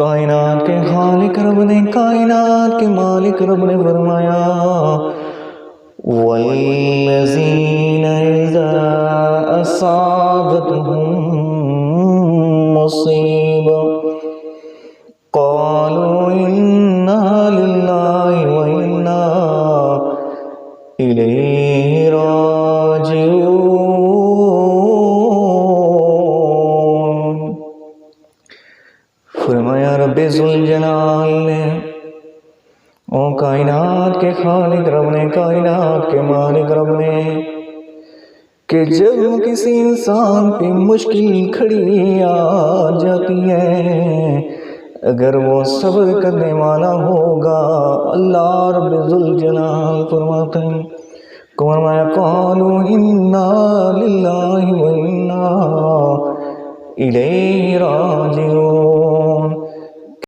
کائنات کے خالق رب نے، کائنات کے مالک رب نے فرمایا وَالَّذِينَ إِذَا أَصَابَتْهُم مُّصِيبَةٌ قَالُوا إِنَّا لِلَّهِ وَإِنَّا إِلَيْهِ راجعون۔ فرمایا رب ذوالجلال نے، او کائنات کے خالق رب نے، کائنات کے مالک رب نے، کہ جب کسی انسان پہ مشکل کھڑی آ جاتی ہے، اگر وہ صبر کرنے والا ہوگا، اللہ رب ذوالجلال فرماتے ہیں، فرمایا قالوا انا للہ و انا الیہ راجعون۔